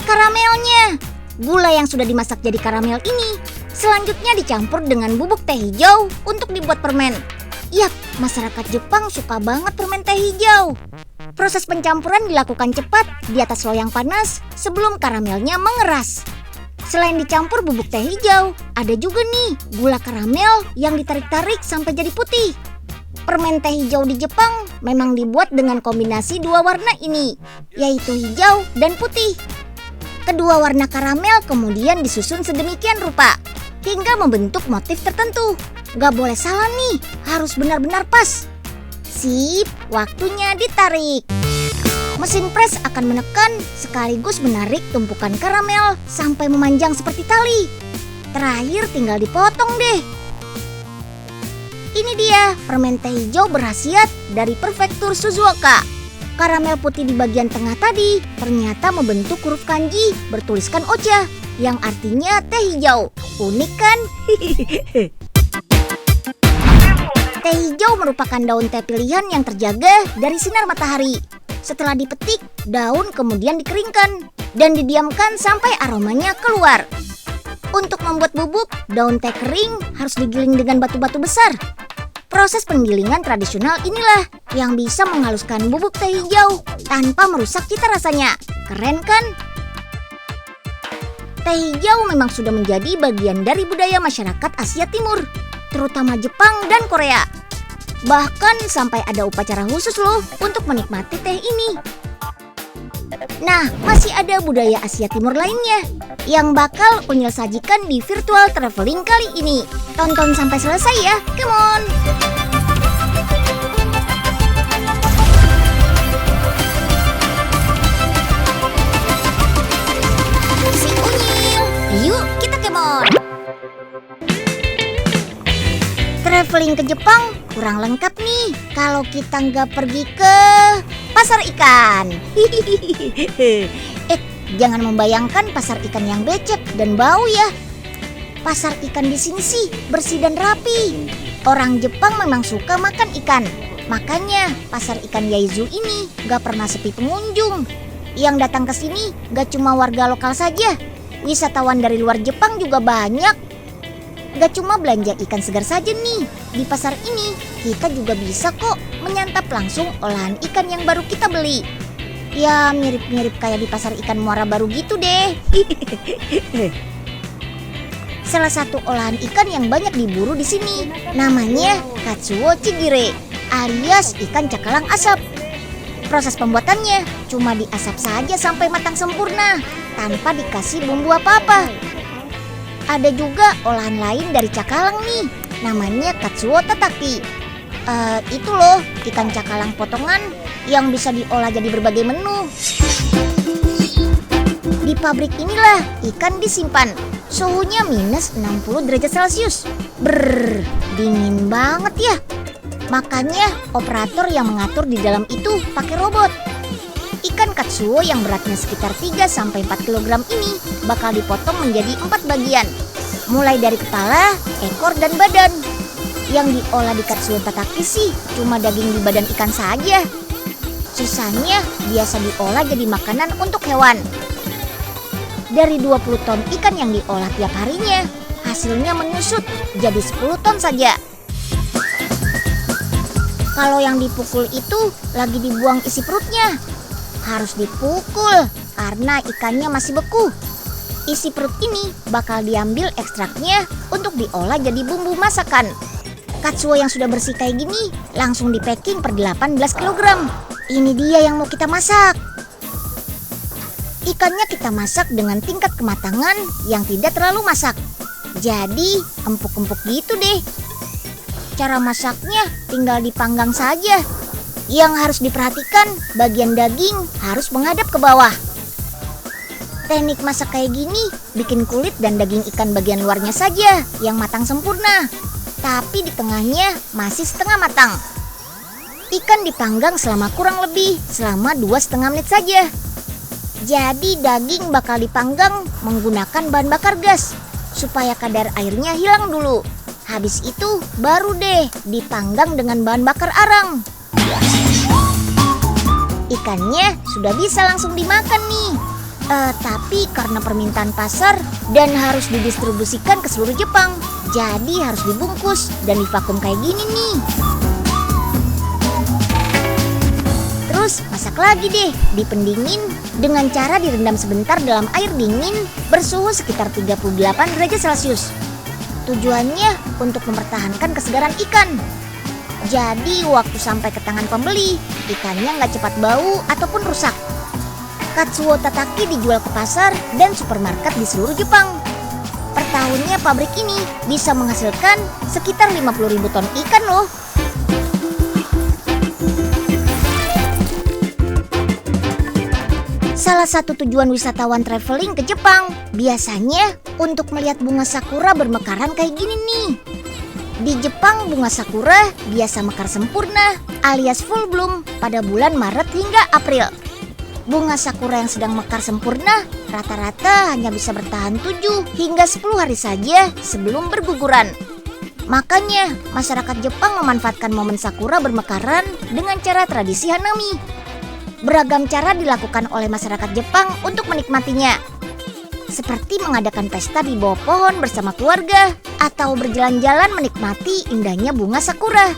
Karamelnya. Gula yang sudah dimasak jadi karamel ini selanjutnya dicampur dengan bubuk teh hijau untuk dibuat permen. Yap, masyarakat Jepang suka banget permen teh hijau. Proses pencampuran dilakukan cepat di atas loyang panas sebelum karamelnya mengeras. Selain dicampur bubuk teh hijau, ada juga nih gula karamel yang ditarik-tarik sampai jadi putih. Permen teh hijau di Jepang memang dibuat dengan kombinasi dua warna ini, yaitu hijau dan putih. Kedua warna karamel kemudian disusun sedemikian rupa hingga membentuk motif tertentu. Gak boleh salah nih, harus benar-benar pas. Sip, waktunya ditarik. Mesin pres akan menekan sekaligus menarik tumpukan karamel sampai memanjang seperti tali. Terakhir tinggal dipotong deh. Ini dia permen teh hijau berkhasiat dari prefektur Suzuoka. Karamel putih di bagian tengah tadi ternyata membentuk huruf kanji bertuliskan ocha yang artinya teh hijau. Unik kan? Teh hijau merupakan daun teh pilihan yang terjaga dari sinar matahari. Setelah dipetik, daun kemudian dikeringkan dan didiamkan sampai aromanya keluar. Untuk membuat bubuk, daun teh kering harus digiling dengan batu-batu besar. Proses penggilingan tradisional inilah yang bisa menghaluskan bubuk teh hijau tanpa merusak cita rasanya. Keren kan? Teh hijau memang sudah menjadi bagian dari budaya masyarakat Asia Timur, terutama Jepang dan Korea. Bahkan sampai ada upacara khusus loh untuk menikmati teh ini. Nah, masih ada budaya Asia Timur lainnya yang bakal Unyil sajikan di virtual traveling kali ini. Tonton sampai selesai ya, come on! Si Unyil, yuk kita come on! Traveling ke Jepang kurang lengkap nih kalau kita nggak pergi ke pasar ikan. Jangan membayangkan pasar ikan yang becek dan bau ya. Pasar ikan di sini sih bersih dan rapi. Orang Jepang memang suka makan ikan. Makanya pasar ikan Yaizu ini gak pernah sepi pengunjung. Yang datang ke sini gak cuma warga lokal saja. Wisatawan dari luar Jepang juga banyak. Gak cuma belanja ikan segar saja nih. Di pasar ini kita juga bisa kok menyantap langsung olahan ikan yang baru kita beli. Ya mirip-mirip kayak di pasar ikan Muara Baru gitu deh. Salah satu olahan ikan yang banyak diburu di sini namanya Katsuo Chigire alias ikan cakalang asap. Proses pembuatannya cuma diasap saja sampai matang sempurna tanpa dikasih bumbu apa-apa. Ada juga olahan lain dari cakalang nih, namanya Katsuo Tataki. Itu loh ikan cakalang potongan yang bisa diolah jadi berbagai menu. Di pabrik inilah ikan disimpan. Suhunya minus 60 derajat Celcius. Dingin banget ya. Makanya operator yang mengatur di dalam itu pakai robot. Ikan katsuo yang beratnya sekitar 3-4 kg ini bakal dipotong menjadi 4 bagian. Mulai dari kepala, ekor, dan badan. Yang diolah di Katsuo Tataki sih cuma daging di badan ikan saja. Sisanya biasa diolah jadi makanan untuk hewan. Dari 20 ton ikan yang diolah tiap harinya, hasilnya menyusut jadi 10 ton saja. Kalau yang dipukul itu lagi dibuang isi perutnya. Harus dipukul karena ikannya masih beku. Isi perut ini bakal diambil ekstraknya untuk diolah jadi bumbu masakan. Katsuo yang sudah bersih kayak gini langsung di packing per 18 kg. Ini dia yang mau kita masak. Ikannya kita masak dengan tingkat kematangan yang tidak terlalu masak. Jadi empuk-empuk gitu deh. Cara masaknya tinggal dipanggang saja. Yang harus diperhatikan bagian daging harus menghadap ke bawah. Teknik masak kayak gini bikin kulit dan daging ikan bagian luarnya saja yang matang sempurna. Tapi di tengahnya masih setengah matang. Ikan dipanggang selama kurang lebih selama 2,5 menit saja. Jadi daging bakal dipanggang menggunakan bahan bakar gas supaya kadar airnya hilang dulu. Habis itu baru deh dipanggang dengan bahan bakar arang. Ikannya sudah bisa langsung dimakan nih. Tapi karena permintaan pasar dan harus didistribusikan ke seluruh Jepang, jadi harus dibungkus dan divakum kayak gini nih. Terus masak lagi deh, dipendingin dengan cara direndam sebentar dalam air dingin bersuhu sekitar 38 derajat Celcius. Tujuannya untuk mempertahankan kesegaran ikan. Jadi waktu sampai ke tangan pembeli, ikannya nggak cepat bau ataupun rusak. Katsuo Tataki dijual ke pasar dan supermarket di seluruh Jepang. Per tahunnya pabrik ini bisa menghasilkan sekitar 50.000 ton ikan loh. Salah satu tujuan wisatawan traveling ke Jepang biasanya untuk melihat bunga sakura bermekaran kayak gini nih. Di Jepang bunga sakura biasa mekar sempurna alias full bloom pada bulan Maret hingga April. Bunga sakura yang sedang mekar sempurna rata-rata hanya bisa bertahan 7 hingga 10 hari saja sebelum berguguran. Makanya masyarakat Jepang memanfaatkan momen sakura bermekaran dengan cara tradisi hanami. Beragam cara dilakukan oleh masyarakat Jepang untuk menikmatinya. Seperti mengadakan pesta di bawah pohon bersama keluarga atau berjalan-jalan menikmati indahnya bunga sakura.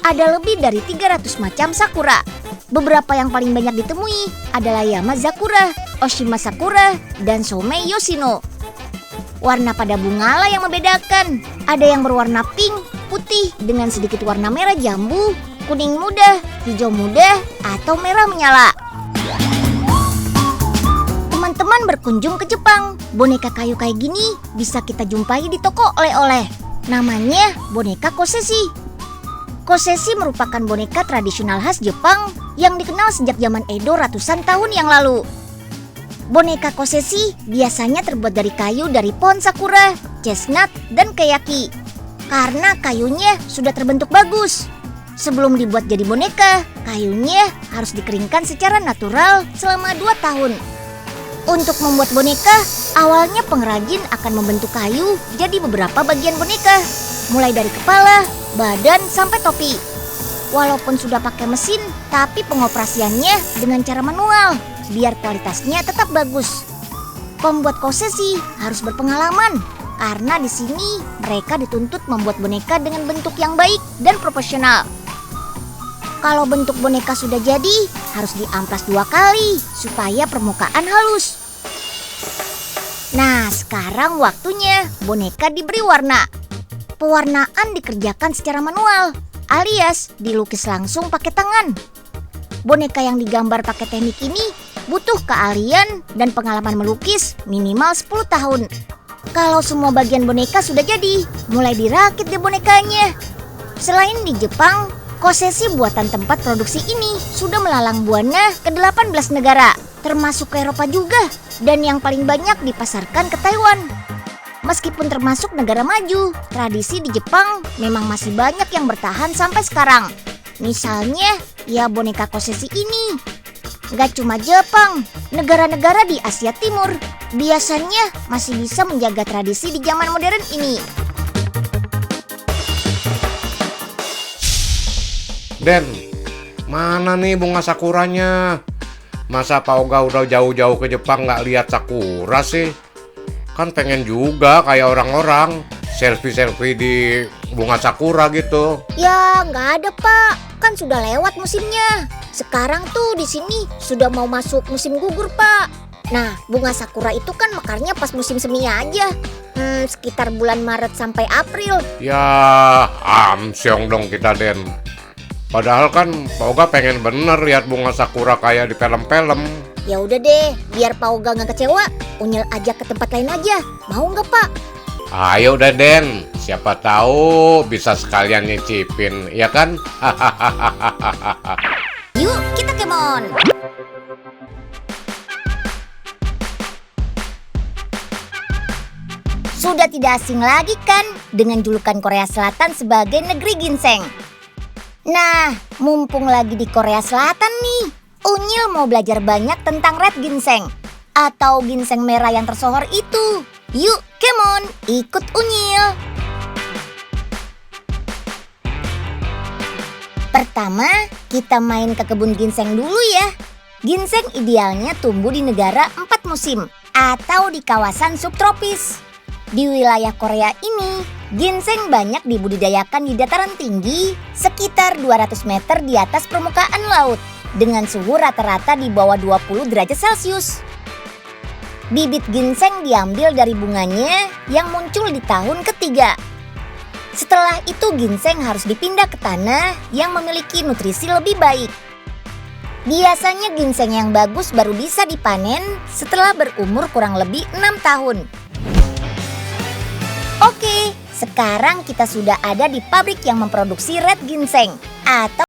Ada lebih dari 300 macam sakura. Beberapa yang paling banyak ditemui adalah Yamazakura, Oshima Sakura, dan Somei Yoshino. Warna pada bunga lah yang membedakan. Ada yang berwarna pink, putih dengan sedikit warna merah jambu, kuning muda, hijau muda, atau merah menyala. Teman-teman berkunjung ke Jepang, boneka kayu kayak gini bisa kita jumpai di toko oleh-oleh. Namanya boneka kosesi. Kosesi merupakan boneka tradisional khas Jepang yang dikenal sejak zaman Edo ratusan tahun yang lalu. Boneka kosesi biasanya terbuat dari kayu dari pohon sakura, chestnut, dan keyaki. Karena kayunya sudah terbentuk bagus. Sebelum dibuat jadi boneka, kayunya harus dikeringkan secara natural selama 2 tahun. Untuk membuat boneka, awalnya pengrajin akan membentuk kayu jadi beberapa bagian boneka, mulai dari kepala, badan, sampai topi. Walaupun sudah pakai mesin, tapi pengoperasiannya dengan cara manual, biar kualitasnya tetap bagus. Pembuat kosesi harus berpengalaman, karena di sini mereka dituntut membuat boneka dengan bentuk yang baik dan profesional. Kalau bentuk boneka sudah jadi, harus diamplas 2 kali supaya permukaan halus. Nah, sekarang waktunya boneka diberi warna. Pewarnaan dikerjakan secara manual, alias dilukis langsung pakai tangan. Boneka yang digambar pakai teknik ini butuh keahlian dan pengalaman melukis minimal 10 tahun. Kalau semua bagian boneka sudah jadi, mulai dirakit deh bonekanya. Selain di Jepang, kosesi buatan tempat produksi ini sudah melalang buana ke 18 negara, termasuk ke Eropa juga, dan yang paling banyak dipasarkan ke Taiwan. Meskipun termasuk negara maju, tradisi di Jepang memang masih banyak yang bertahan sampai sekarang. Misalnya, ya boneka kosesi ini. Gak cuma Jepang, negara-negara di Asia Timur biasanya masih bisa menjaga tradisi di zaman modern ini. Den, mana nih bunga sakuranya? Masa Pak Oga udah jauh-jauh ke Jepang nggak lihat sakura sih? Kan pengen juga kayak orang-orang selfie-selfie di bunga sakura gitu. Ya nggak ada Pak, kan sudah lewat musimnya. Sekarang tuh di sini sudah mau masuk musim gugur Pak. Nah, bunga sakura itu kan mekarnya pas musim semi aja. Sekitar bulan Maret sampai April. Ya, amsyong dong kita Den. Padahal kan Pak Oga pengen bener lihat bunga sakura kayak di film-film. Ya udah deh, biar Pak Oga nggak kecewa, Unyil ajak ke tempat lain aja. Mau nggak Pak? Ayo udah Den, siapa tahu bisa sekalian nyicipin, ya kan? Yuk kita kemon. Sudah tidak asing lagi kan dengan julukan Korea Selatan sebagai negeri ginseng. Nah, mumpung lagi di Korea Selatan nih, Unyil mau belajar banyak tentang red ginseng atau ginseng merah yang tersohor itu. Yuk, kemon, ikut Unyil. Pertama, kita main ke kebun ginseng dulu ya. Ginseng idealnya tumbuh di negara 4 musim atau di kawasan subtropis. Di wilayah Korea ini, ginseng banyak dibudidayakan di dataran tinggi sekitar 200 meter di atas permukaan laut dengan suhu rata-rata di bawah 20 derajat Celcius. Bibit ginseng diambil dari bunganya yang muncul di tahun ketiga. Setelah itu ginseng harus dipindah ke tanah yang memiliki nutrisi lebih baik. Biasanya ginseng yang bagus baru bisa dipanen setelah berumur kurang lebih 6 tahun. Oke, sekarang kita sudah ada di pabrik yang memproduksi red ginseng atau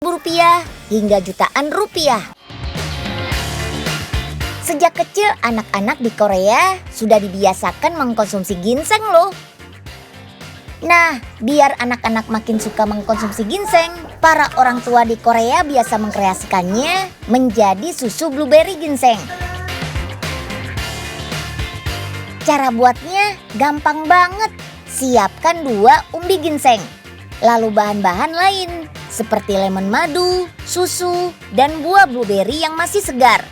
Rupiah hingga jutaan rupiah. Sejak kecil anak-anak di Korea sudah dibiasakan mengkonsumsi ginseng loh. Nah, biar anak-anak makin suka mengkonsumsi ginseng, para orang tua di Korea biasa mengkreasikannya menjadi susu blueberry ginseng. Cara buatnya gampang banget. Siapkan 2 umbi ginseng. Lalu bahan-bahan lain seperti lemon madu, susu, dan buah blueberry yang masih segar.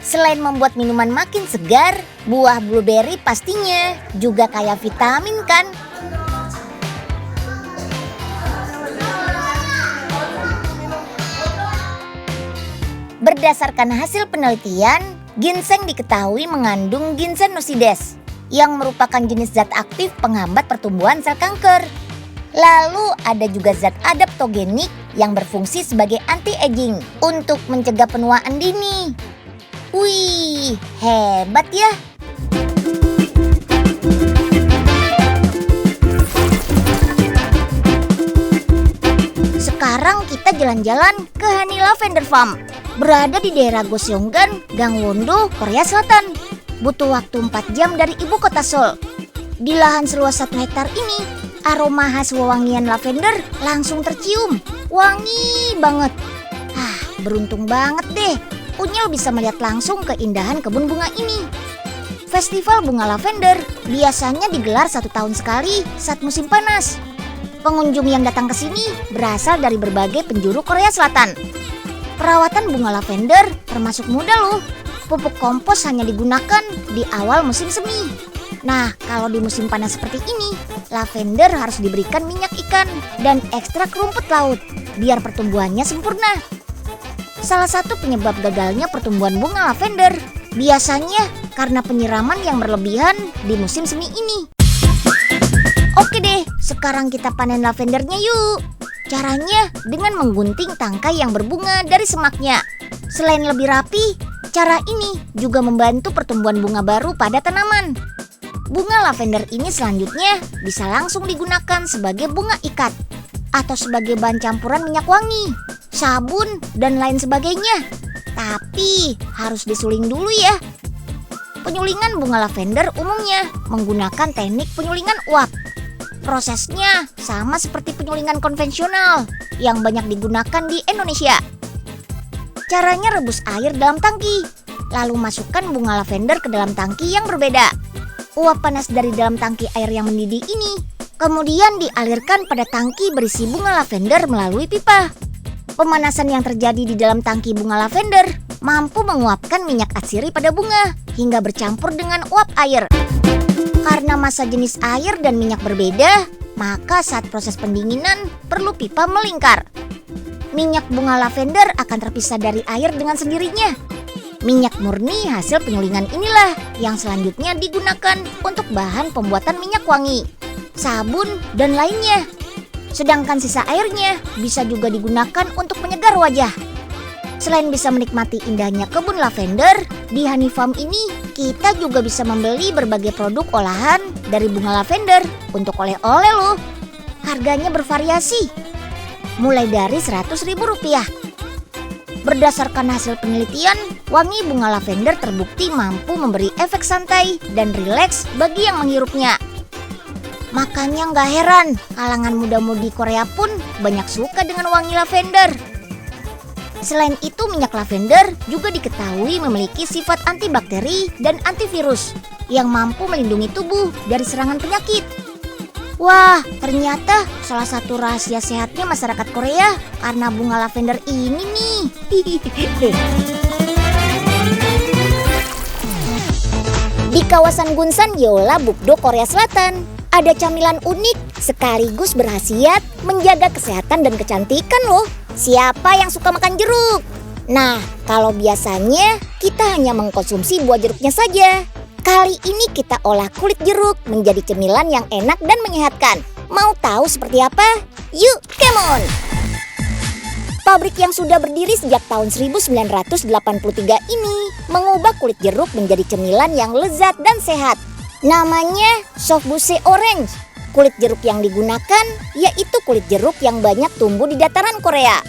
Selain membuat minuman makin segar, buah blueberry pastinya juga kaya vitamin kan? Berdasarkan hasil penelitian, ginseng diketahui mengandung ginsenosides yang merupakan jenis zat aktif penghambat pertumbuhan sel kanker. Lalu ada juga zat adaptogenik yang berfungsi sebagai anti-aging untuk mencegah penuaan dini. Wih, hebat ya! Sekarang kita jalan-jalan ke Honey Lavender Farm. Berada di daerah Goseonggan, Gangwon-do, Korea Selatan. Butuh waktu 4 jam dari ibu kota Seoul. Di lahan seluas 1 hektar ini, aroma khas wewangian lavender langsung tercium. Wangi banget. Beruntung banget deh. Unyil bisa melihat langsung keindahan kebun bunga ini. Festival bunga lavender biasanya digelar 1 tahun sekali saat musim panas. Pengunjung yang datang ke sini berasal dari berbagai penjuru Korea Selatan. Perawatan bunga lavender termasuk mudah loh. Pupuk kompos hanya digunakan di awal musim semi. Nah, kalau di musim panas seperti ini, lavender harus diberikan minyak ikan dan ekstrak rumput laut biar pertumbuhannya sempurna. Salah satu penyebab gagalnya pertumbuhan bunga lavender biasanya karena penyiraman yang berlebihan di musim semi ini. Oke deh, sekarang kita panen lavendernya yuk. Caranya dengan menggunting tangkai yang berbunga dari semaknya. Selain lebih rapi, cara ini juga membantu pertumbuhan bunga baru pada tanaman. Bunga lavender ini selanjutnya bisa langsung digunakan sebagai bunga ikat atau sebagai bahan campuran minyak wangi, sabun, dan lain sebagainya. Tapi harus disuling dulu ya. Penyulingan bunga lavender umumnya menggunakan teknik penyulingan uap. Prosesnya sama seperti penyulingan konvensional yang banyak digunakan di Indonesia. Caranya rebus air dalam tangki, lalu masukkan bunga lavender ke dalam tangki yang berbeda. Uap panas dari dalam tangki air yang mendidih ini kemudian dialirkan pada tangki berisi bunga lavender melalui pipa. Pemanasan yang terjadi di dalam tangki bunga lavender mampu menguapkan minyak atsiri pada bunga hingga bercampur dengan uap air. Karena massa jenis air dan minyak berbeda, maka saat proses pendinginan perlu pipa melingkar. Minyak bunga lavender akan terpisah dari air dengan sendirinya. Minyak murni hasil penyulingan inilah yang selanjutnya digunakan untuk bahan pembuatan minyak wangi, sabun, dan lainnya. Sedangkan sisa airnya bisa juga digunakan untuk menyegar wajah. Selain bisa menikmati indahnya kebun lavender, di Honey Farm ini kita juga bisa membeli berbagai produk olahan dari bunga lavender untuk oleh-oleh loh. Harganya bervariasi, mulai dari Rp100.000. Berdasarkan hasil penelitian, wangi bunga lavender terbukti mampu memberi efek santai dan rileks bagi yang menghirupnya. Makanya nggak heran, kalangan muda-mudi Korea pun banyak suka dengan wangi lavender. Selain itu, minyak lavender juga diketahui memiliki sifat antibakteri dan antivirus yang mampu melindungi tubuh dari serangan penyakit. Wah, ternyata salah satu rahasia sehatnya masyarakat Korea karena bunga lavender ini nih. Di kawasan Gunsan, Yeolla, Bukdo, Korea Selatan, ada camilan unik sekaligus berkhasiat menjaga kesehatan dan kecantikan loh. Siapa yang suka makan jeruk? Nah, kalau biasanya kita hanya mengkonsumsi buah jeruknya saja. Kali ini kita olah kulit jeruk menjadi cemilan yang enak dan menyehatkan. Mau tahu seperti apa? Yuk, come on! Pabrik yang sudah berdiri sejak tahun 1983 ini mengubah kulit jeruk menjadi cemilan yang lezat dan sehat. Namanya Soft Bousse Orange. Kulit jeruk yang digunakan yaitu kulit jeruk yang banyak tumbuh di dataran Korea.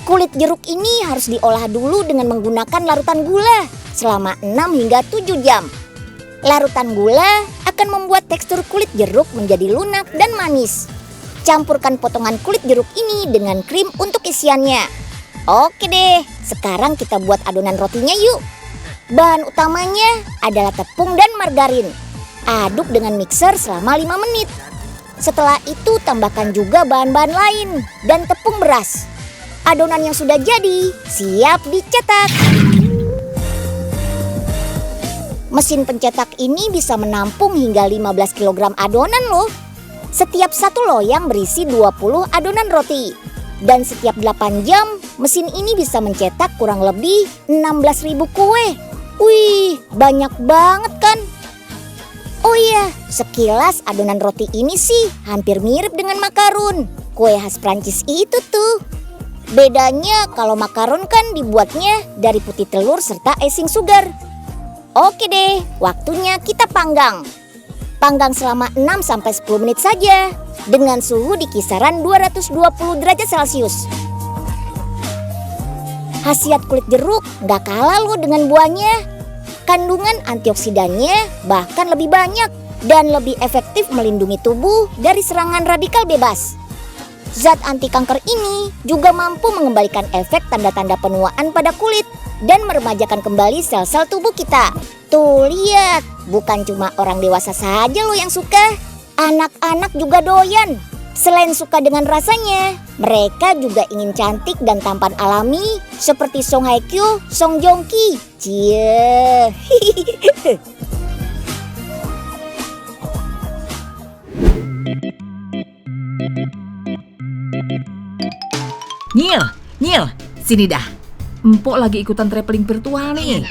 Kulit jeruk ini harus diolah dulu dengan menggunakan larutan gula selama 6 hingga 7 jam. Larutan gula akan membuat tekstur kulit jeruk menjadi lunak dan manis. Campurkan potongan kulit jeruk ini dengan krim untuk isiannya. Oke deh, sekarang kita buat adonan rotinya yuk. Bahan utamanya adalah tepung dan margarin. Aduk dengan mixer selama 5 menit. Setelah itu tambahkan juga bahan-bahan lain dan tepung beras. Adonan yang sudah jadi siap dicetak. Mesin pencetak ini bisa menampung hingga 15 kg adonan loh. Setiap satu loyang berisi 20 adonan roti. Dan setiap 8 jam mesin ini bisa mencetak kurang lebih 16.000 kue. Wih, banyak banget kan? Oh iya, sekilas adonan roti ini sih hampir mirip dengan makaron, kue khas Prancis itu tuh. Bedanya kalau makaron kan dibuatnya dari putih telur serta icing sugar. Oke deh, waktunya kita panggang. Panggang selama 6-10 menit saja dengan suhu di kisaran 220 derajat Celcius. Khasiat kulit jeruk nggak kalah loh dengan buahnya. Kandungan antioksidannya bahkan lebih banyak dan lebih efektif melindungi tubuh dari serangan radikal bebas. Zat anti kanker ini juga mampu mengembalikan efek tanda-tanda penuaan pada kulit dan meremajakan kembali sel-sel tubuh kita. Tuh lihat, bukan cuma orang dewasa saja loh yang suka, anak-anak juga doyan. Selain suka dengan rasanya, mereka juga ingin cantik dan tampan alami seperti Song Hye Kyo, Song Joong Ki. Cie. Nyil, sini dah. Empok lagi ikutan traveling virtual nih.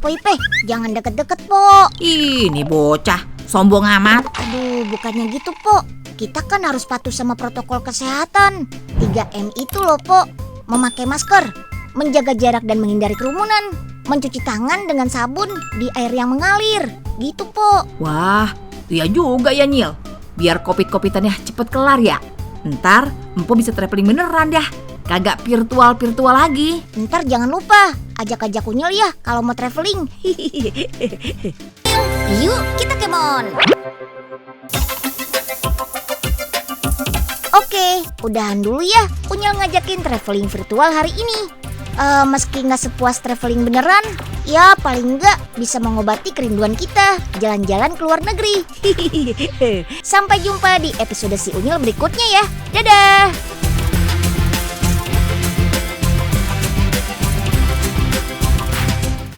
Poipe, jangan deket-deket, Po. Ini bocah, sombong amat. Aduh, bukannya gitu, Po. Kita kan harus patuh sama protokol kesehatan. 3M itu loh, Po. Memakai masker, menjaga jarak dan menghindari kerumunan, mencuci tangan dengan sabun di air yang mengalir. Gitu, Po. Wah, iya juga ya Nyil. Biar covid-covidannya cepet kelar ya. Ntar empok bisa traveling beneran dah. Kagak virtual lagi. Ntar jangan lupa ajak-ajak Unyil ya kalau mau traveling. Yuk, kita kemon. Oke, udahan dulu ya Unyil ngajakin traveling virtual hari ini. Meski nggak sepuas traveling beneran, ya paling nggak bisa mengobati kerinduan kita jalan-jalan ke luar negeri. Sampai jumpa di episode si Unyil berikutnya ya. Dadah!